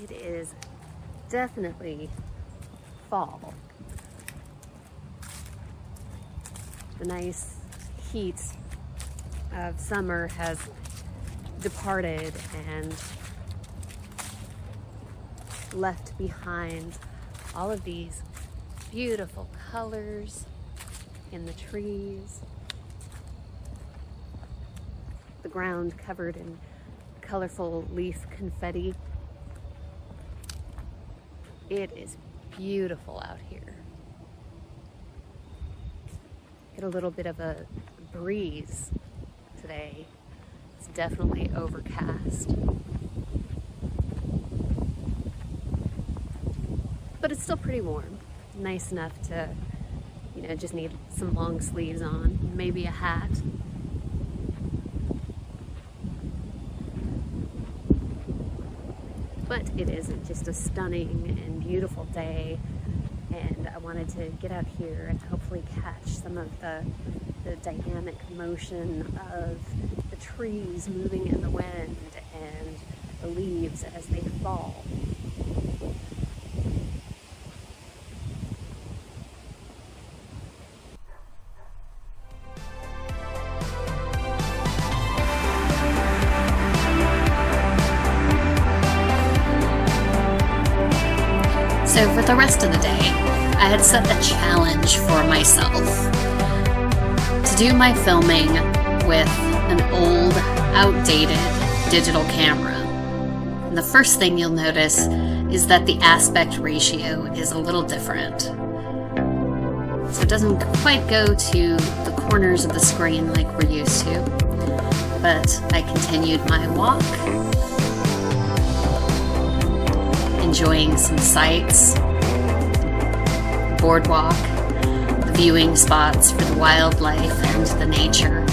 It is definitely fall. The nice heat of summer has departed and left behind all of these beautiful colors in the trees, the ground covered in colorful leaf confetti. It is beautiful out here. Get a little bit of a breeze today. It's definitely overcast, but it's still pretty warm. Nice enough to, you know, just need some long sleeves on, maybe a hat. But it is just a stunning and beautiful day, and I wanted to get out here and hopefully catch some of the dynamic motion of the trees moving in the wind and the leaves as they fall. So for the rest of the day, I had set a challenge for myself to do my filming with an old, outdated digital camera. And the first thing you'll notice is that the aspect ratio is a little different. So it doesn't quite go to the corners of the screen like we're used to, but I continued my walk, enjoying some sights, boardwalk, the viewing spots for the wildlife and the nature.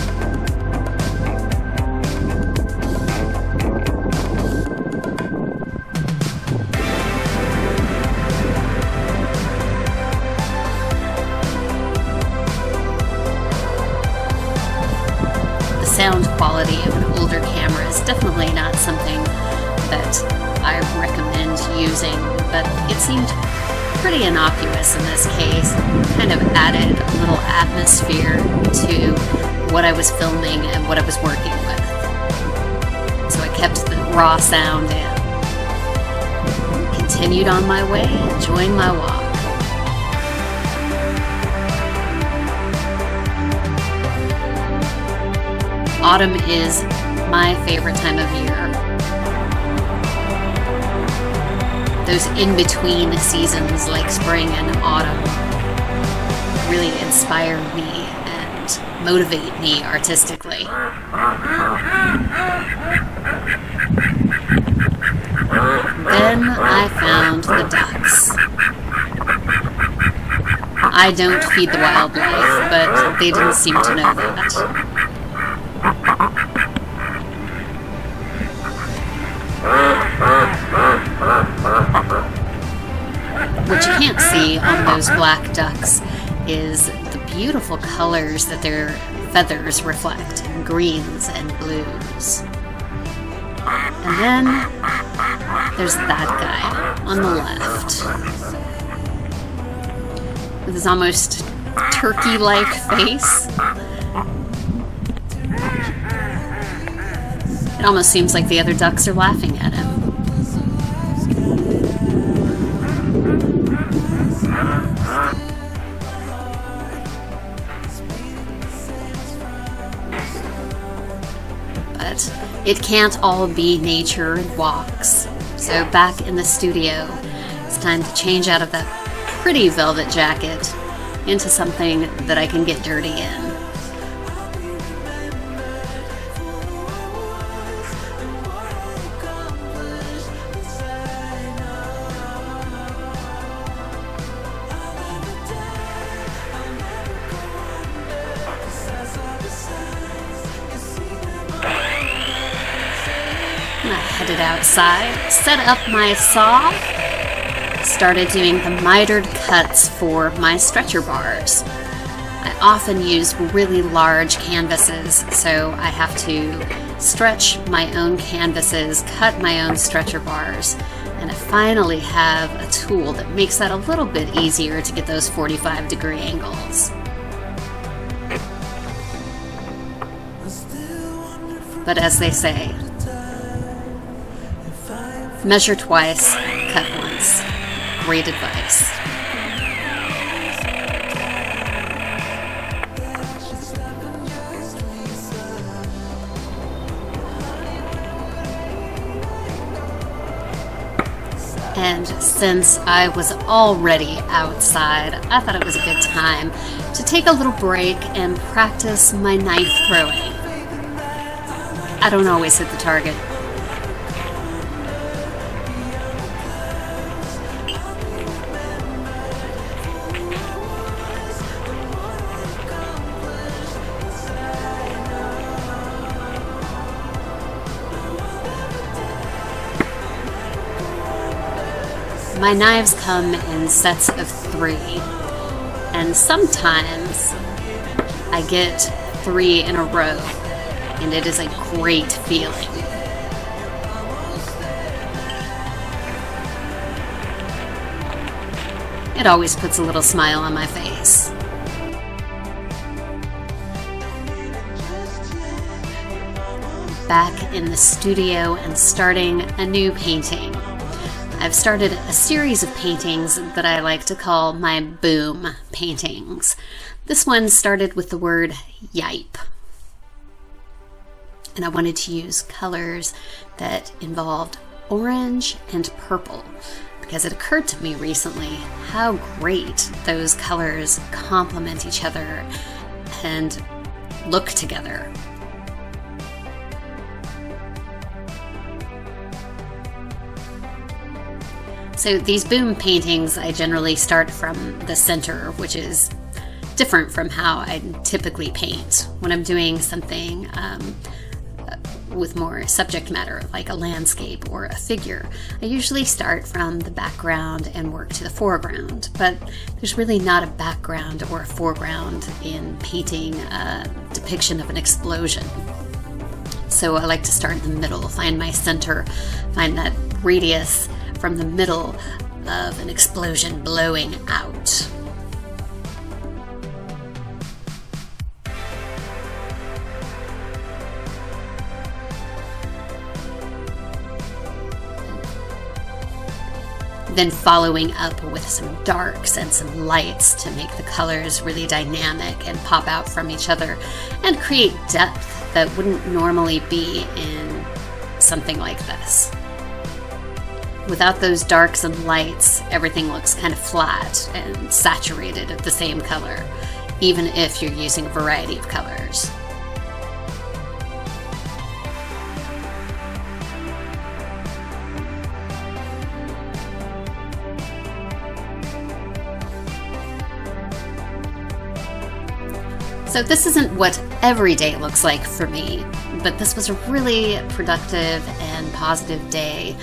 The sound quality of an older camera is definitely not something that I recommend using, but it seemed pretty innocuous in this case. Kind of added a little atmosphere to what I was filming and what I was working with. So I kept the raw sound in. Continued on my way, enjoying my walk. Autumn is my favorite time of year. Those in-between seasons like spring and autumn really inspire me and motivate me artistically. Then I found the ducks. I don't feed the wildlife, but they didn't seem to know that. What you can't see on those black ducks is the beautiful colors that their feathers reflect, in greens and blues. And then there's that guy on the left with his almost turkey-like face. It almost seems like the other ducks are laughing at him. But it can't all be nature and walks. So back in the studio, it's time to change out of that pretty velvet jacket into something that I can get dirty in. I headed outside, set up my saw, started doing the mitered cuts for my stretcher bars. I often use really large canvases, so I have to stretch my own canvases, cut my own stretcher bars, and And I finally have a tool that makes that a little bit easier to get those 45-degree angles. But as they say, measure twice, cut once. Great advice. And since I was already outside, I thought it was a good time to take a little break and practice my knife throwing. I don't always hit the target. My knives come in sets of 3, and sometimes I get 3 in a row, and it is a great feeling. It always puts a little smile on my face. Back in the studio and starting a new painting. I've started a series of paintings that I like to call my boom paintings. This one started with the word yipe. And I wanted to use colors that involved orange and purple because it occurred to me recently how great those colors complement each other and look together. So these boom paintings, I generally start from the center, which is different from how I typically paint. When I'm doing something with more subject matter, like a landscape or a figure, I usually start from the background and work to the foreground. But there's really not a background or a foreground in painting a depiction of an explosion. So I like to start in the middle, find my center, find that radius from the middle of an explosion blowing out. Then following up with some darks and some lights to make the colors really dynamic and pop out from each other and create depth that wouldn't normally be in something like this. Without those darks and lights, everything looks kind of flat and saturated of the same color, even if you're using a variety of colors. So this isn't what every day looks like for me, but this was a really productive and positive day.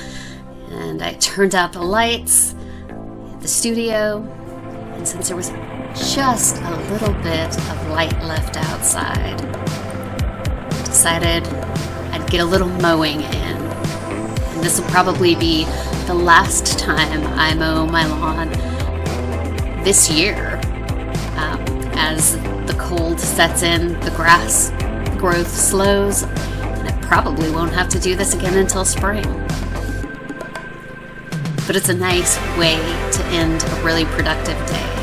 And I turned out the lights at the studio, and since there was just a little bit of light left outside, I decided I'd get a little mowing in. And this will probably be the last time I mow my lawn this year. As the cold sets in, the grass growth slows, and I probably won't have to do this again until spring. But it's a nice way to end a really productive day.